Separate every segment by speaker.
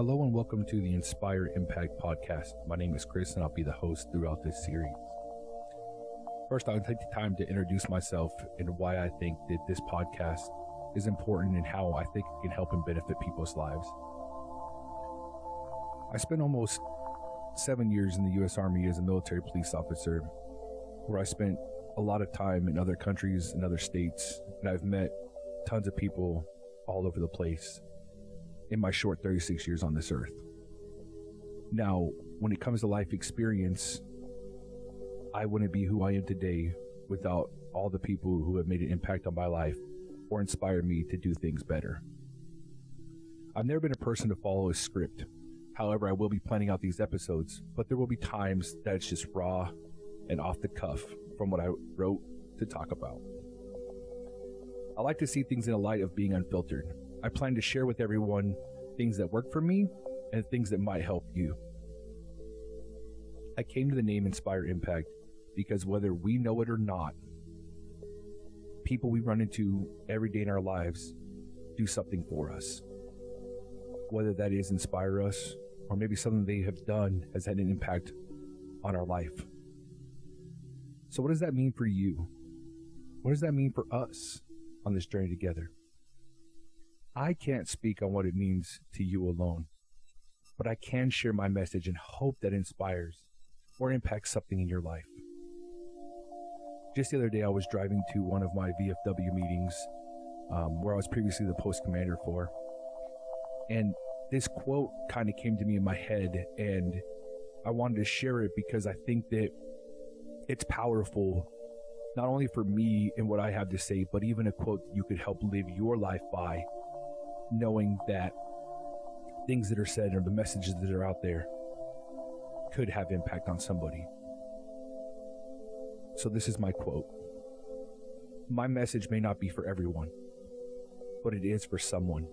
Speaker 1: Hello and welcome to the Inspire Impact podcast. My name is Chris and I'll be the host throughout this series. First, I'll take the time to introduce myself and why I think that this podcast is important and how I think it can help and benefit people's lives. I spent almost 7 years in the U.S. Army as a military police officer, where I spent a lot of time in other countries and other states, and I've met tons of people all over the place in my short 36 years on this earth. Now, when it comes to life experience, I wouldn't be who I am today without all the people who have made an impact on my life or inspired me to do things better. I've never been a person to follow a script. However, I will be planning out these episodes, but there will be times that it's just raw and off the cuff from what I wrote to talk about. I like to see things in a light of being unfiltered. I plan to share with everyone things that work for me and things that might help you. I came to the name Inspire Impact because whether we know it or not, people we run into every day in our lives do something for us. Whether that is inspire us or maybe something they have done has had an impact on our life. So what does that mean for you? What does that mean for us on this journey together? I can't speak on what it means to you alone, but I can share my message and hope that inspires or impacts something in your life. Just the other day, I was driving to one of my VFW meetings, where I was previously the post commander for, and this quote kind of came to me in my head, and I wanted to share it because I think that it's powerful, not only for me and what I have to say, but even a quote that you could help live your life by, knowing that things that are said or the messages that are out there could have impact on somebody. So this is my quote. My message may not be for everyone, but it is for someone.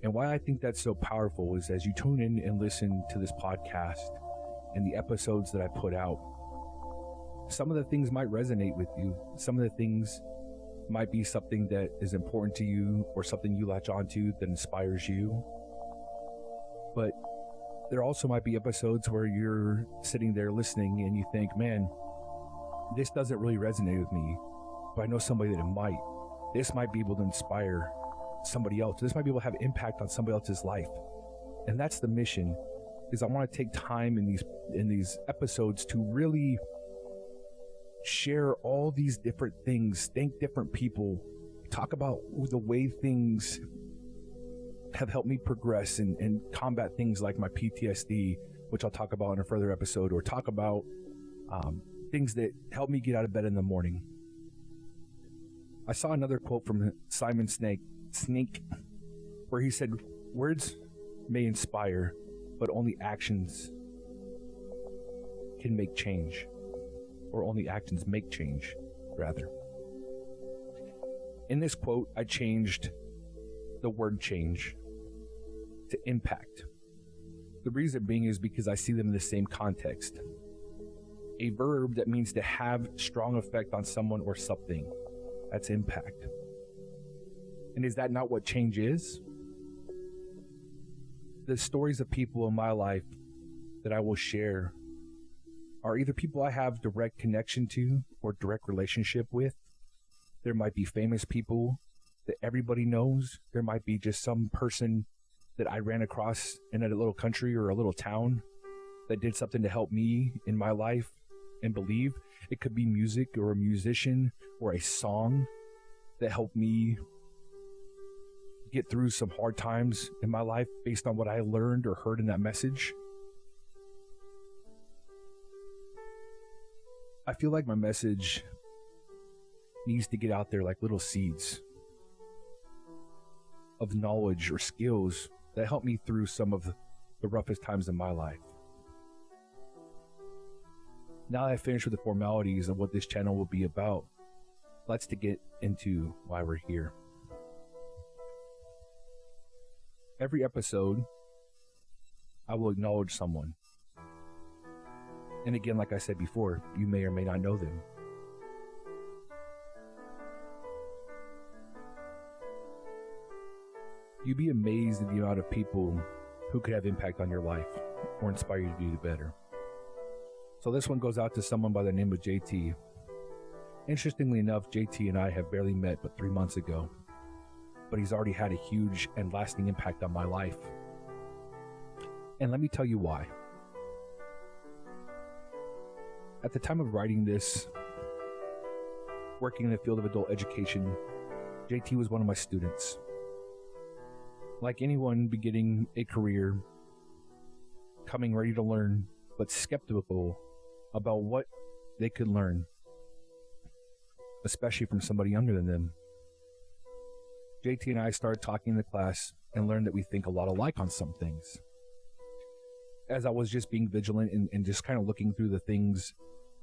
Speaker 1: And why I think that's so powerful is as you tune in and listen to this podcast and the episodes that I put out, some of the things might resonate with you. Some of the things might be something that is important to you or something you latch onto that inspires you. But there also might be episodes where you're sitting there listening and you think, man, this doesn't really resonate with me, but I know somebody that it might. This might be able to inspire somebody else. This might be able to have impact on somebody else's life. And that's the mission, is I want to take time in these episodes to really share all these different things, thank different people, talk about the way things have helped me progress and combat things like my PTSD, which I'll talk about in a further episode, or talk about things that help me get out of bed in the morning. I saw another quote from Simon Sinek, where he said, words may inspire, but only actions can make change. Or only actions make change, rather. In this quote, I changed the word change to impact. The reason being is because I see them in the same context. A verb that means to have strong effect on someone or something. That's impact. And is that not what change is? The stories of people in my life that I will share are either people I have direct connection to or direct relationship with. There might be famous people that everybody knows. There might be just some person that I ran across in a little country or a little town that did something to help me in my life and believe. It could be music or a musician or a song that helped me get through some hard times in my life based on what I learned or heard in that message. I feel like my message needs to get out there like little seeds of knowledge or skills that help me through some of the roughest times in my life. Now that I've finished with the formalities of what this channel will be about, let's get into why we're here. Every episode, I will acknowledge someone. And again, like I said before, you may or may not know them. You'd be amazed at the amount of people who could have impact on your life or inspire you to do better. So this one goes out to someone by the name of JT. Interestingly enough, JT and I have barely met but 3 months ago, but he's already had a huge and lasting impact on my life. And let me tell you why. At the time of writing this, working in the field of adult education, JT was one of my students. Like anyone beginning a career, coming ready to learn, but skeptical about what they could learn, especially from somebody younger than them. JT and I started talking in the class and learned that we think a lot alike on some things. As I was just being vigilant and just kind of looking through the things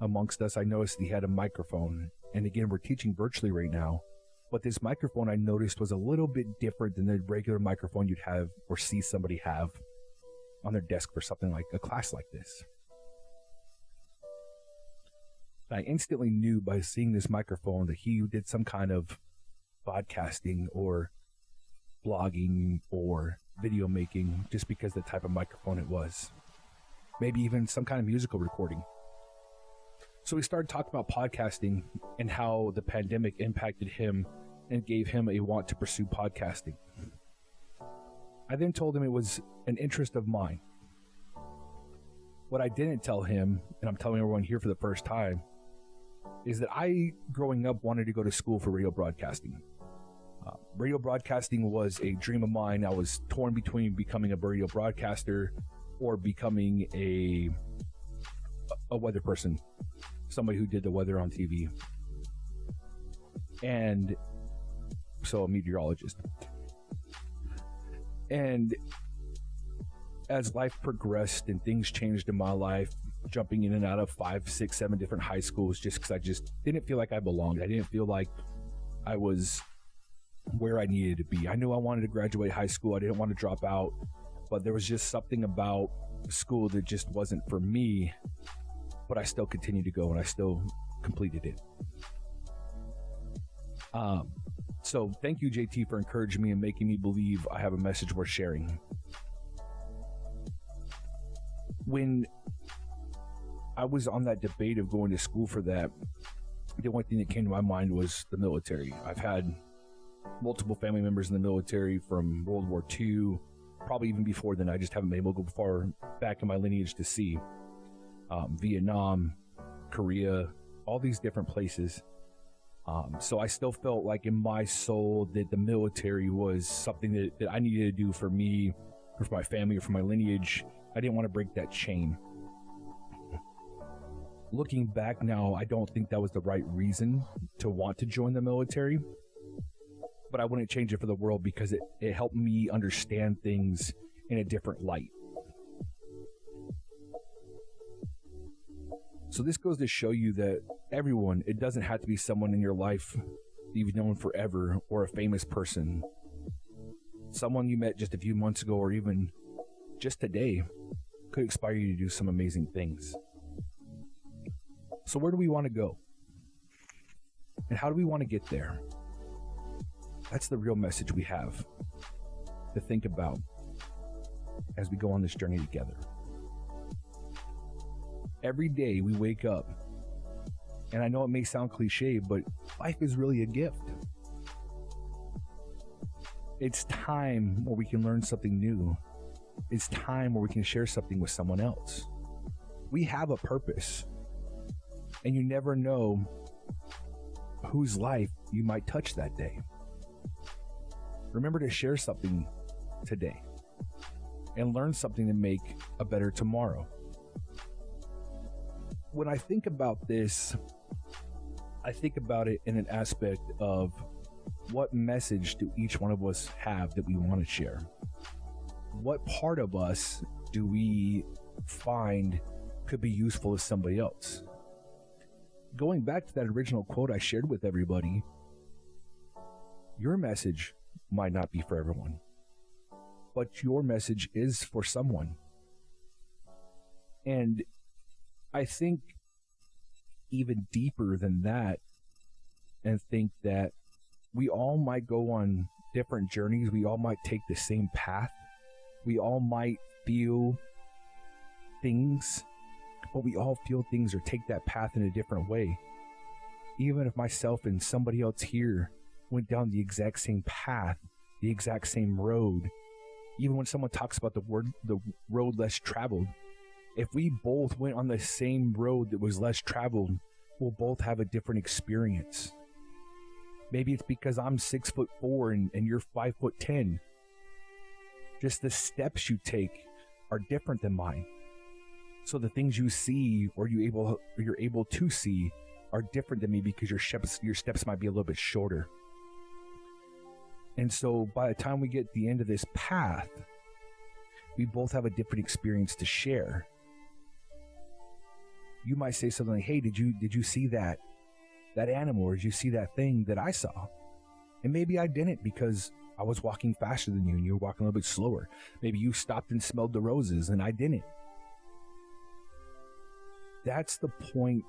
Speaker 1: amongst us, I noticed he had a microphone. And again, we're teaching virtually right now, but this microphone I noticed was a little bit different than the regular microphone you'd have or see somebody have on their desk for something like a class like this. I instantly knew by seeing this microphone that he did some kind of podcasting or blogging or video making, just because of the type of microphone it was. Maybe even some kind of musical recording. So we started talking about podcasting and how the pandemic impacted him and gave him a want to pursue podcasting. I then told him it was an interest of mine. What I didn't tell him, and I'm telling everyone here for the first time, is that I, growing up, wanted to go to school for radio broadcasting. Radio broadcasting was a dream of mine. I was torn between becoming a radio broadcaster or becoming a weather person, somebody who did the weather on TV. And so a meteorologist. And as life progressed and things changed in my life, jumping in and out of 5, 6, 7 different high schools just because I just didn't feel like I belonged. I didn't feel like I was where I needed to be. I knew I wanted to graduate high school. I didn't want to drop out, but there was just something about school that just wasn't for me. But I still continued to go and I still completed it. So thank you, JT, for encouraging me and making me believe I have a message worth sharing. When I was on that debate of going to school for that, the only thing that came to my mind was the military. I've had multiple family members in the military from World War II, probably even before then. I just haven't been able to go far back in my lineage to see. Vietnam, Korea, all these different places. So I still felt like in my soul that the military was something that I needed to do for me, or for my family, or for my lineage. I didn't want to break that chain. Looking back now, I don't think that was the right reason to want to join the military, but I wouldn't change it for the world because it helped me understand things in a different light. So this goes to show you that everyone, it doesn't have to be someone in your life you've known forever or a famous person. Someone you met just a few months ago or even just today could inspire you to do some amazing things. So where do we want to go? And how do we want to get there? That's the real message we have to think about as we go on this journey together. Every day we wake up, and I know it may sound cliche, but life is really a gift. It's time where we can learn something new. It's time where we can share something with someone else. We have a purpose, and you never know whose life you might touch that day. Remember to share something today and learn something to make a better tomorrow. When I think about this, I think about it in an aspect of what message do each one of us have that we want to share? What part of us do we find could be useful to somebody else? Going back to that original quote I shared with everybody, your message might not be for everyone, but your message is for someone. And I think even deeper than that, and think that we all might go on different journeys. We all might take the same path. We all might feel things, but we all feel things or take that path in a different way. Even if myself and somebody else here went down the exact same path, the exact same road, even when someone talks about the road less traveled, if we both went on the same road that was less traveled, we'll both have a different experience. Maybe it's because I'm 6'4" and you're 5'10". Just the steps you take are different than mine. So the things you see or you're able to see are different than me because your steps might be a little bit shorter. And so by the time we get to the end of this path, we both have a different experience to share. You might say something like, hey, did you see that animal, or did you see that thing that I saw? And maybe I didn't because I was walking faster than you and you were walking a little bit slower. Maybe you stopped and smelled the roses and I didn't. That's the point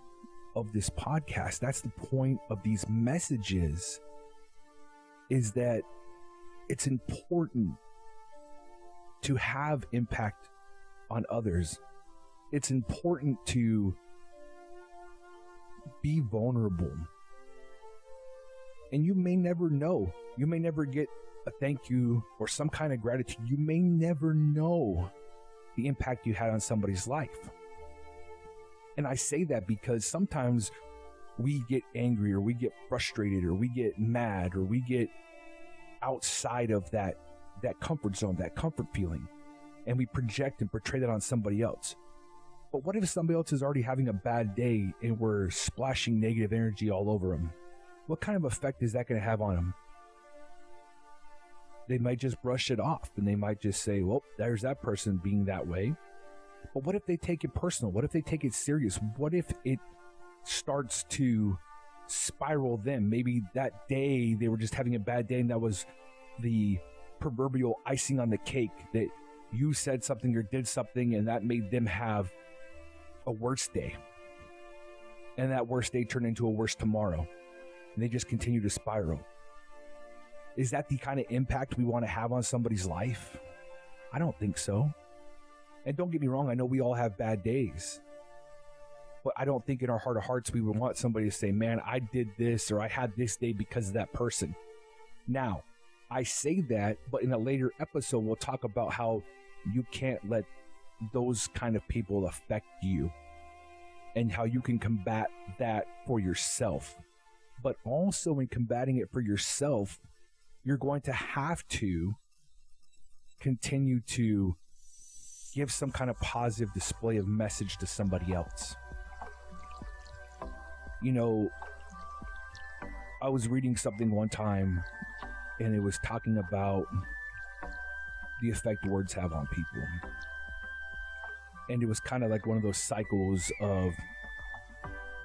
Speaker 1: of this podcast. That's the point of these messages, is that it's important to have impact on others. It's important to be vulnerable. And you may never know. You may never get a thank you or some kind of gratitude. You may never know the impact you had on somebody's life. And I say that because sometimes we get angry or we get frustrated or we get mad or we get outside of that comfort zone, that comfort feeling, and we project and portray that on somebody else. But what if somebody else is already having a bad day and we're splashing negative energy all over them? What kind of effect is that going to have on them? They might just brush it off and they might just say, well, there's that person being that way. But what if they take it personal? What if they take it serious? What if it starts to spiral them? Maybe that day they were just having a bad day and that was the proverbial icing on the cake, that you said something or did something and that made them have a worse day. And that worse day turned into a worse tomorrow. And they just continue to spiral. Is that the kind of impact we want to have on somebody's life? I don't think so. And don't get me wrong, I know we all have bad days. But I don't think in our heart of hearts we would want somebody to say, man, I did this or I had this day because of that person. Now, I say that, but in a later episode, we'll talk about how you can't let those kind of people affect you and how you can combat that for yourself. But also in combating it for yourself, you're going to have to continue to give some kind of positive display of message to somebody else. You know, I was reading something one time and it was talking about the effect words have on people. And it was kind of like one of those cycles of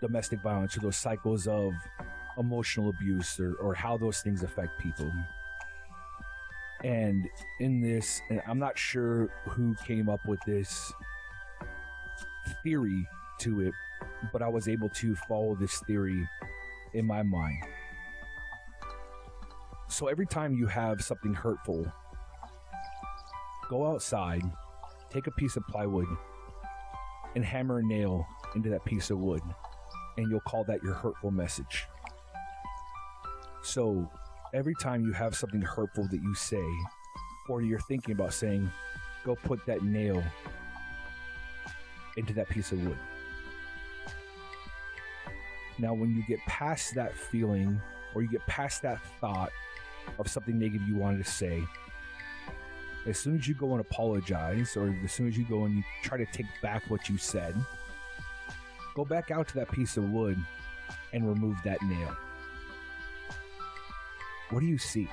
Speaker 1: domestic violence or those cycles of emotional abuse or how those things affect people. And in this, and I'm not sure who came up with this theory to it, but I was able to follow this theory in my mind. So every time you have something hurtful, go outside, take a piece of plywood, and hammer a nail into that piece of wood, and you'll call that your hurtful message. So every time you have something hurtful that you say, or you're thinking about saying, go put that nail into that piece of wood. Now, when you get past that feeling, or you get past that thought of something negative you wanted to say, as soon as you go and apologize, or as soon as you go and you try to take back what you said, go back out to that piece of wood and remove that nail. What do you see?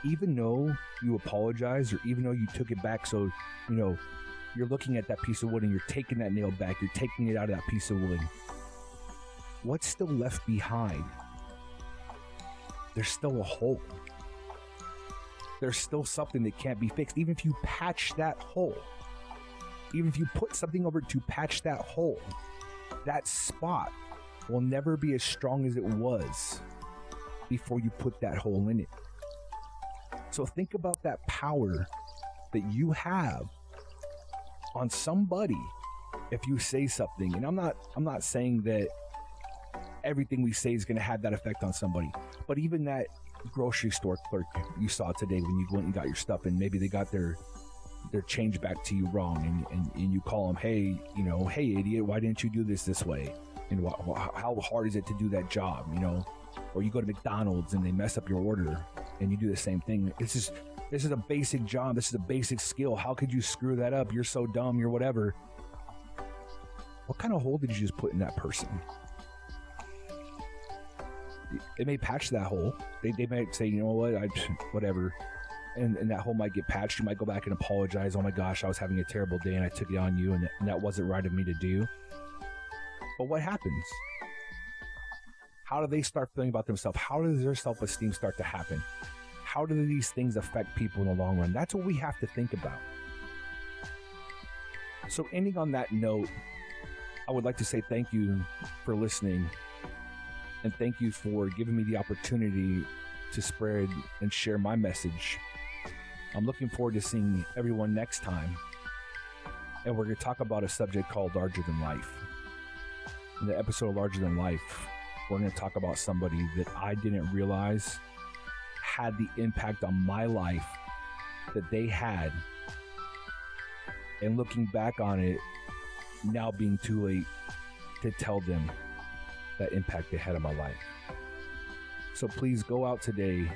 Speaker 1: Even though you apologize, or even though you took it back, so, you know, you're looking at that piece of wood and you're taking that nail back, you're taking it out of that piece of wood, what's still left behind? There's still a hole. There's still something that can't be fixed. Even if you patch that hole, even if you put something over to patch that hole, that spot will never be as strong as it was before you put that hole in it. So think about that power that you have on somebody if you say something. And I'm not saying that everything we say is going to have that effect on somebody, but even that grocery store clerk you saw today when you went and got your stuff, and maybe they got their change back to you wrong, and you call them, hey, hey idiot, why didn't you do this way? And how hard is it to do that job? Or you go to McDonald's and they mess up your order, and you do the same thing. This is a basic job. This is a basic skill. How could you screw that up? You're so dumb. You're whatever. What kind of hole did you just put in that person? It may patch that hole. They might say, you know what, whatever. And that hole might get patched. You might go back and apologize. Oh my gosh, I was having a terrible day and I took it on you, and that wasn't right of me to do. But what happens? How do they start feeling about themselves? How does their self-esteem start to happen? How do these things affect people in the long run? That's what we have to think about. So ending on that note, I would like to say thank you for listening, and thank you for giving me the opportunity to spread and share my message. I'm looking forward to seeing everyone next time, and we're going to talk about a subject called Larger Than Life. In the episode of Larger Than Life, we're going to talk about somebody that I didn't realize had the impact on my life that they had, and looking back on it, now being too late to tell them that impact they had on my life. So please go out today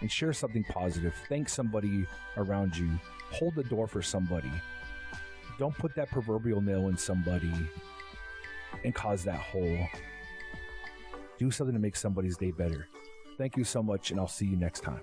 Speaker 1: and share something positive. Thank somebody around you. Hold the door for somebody. Don't put that proverbial nail in somebody and cause that hole. Do something to make somebody's day better. Thank you so much, and I'll see you next time.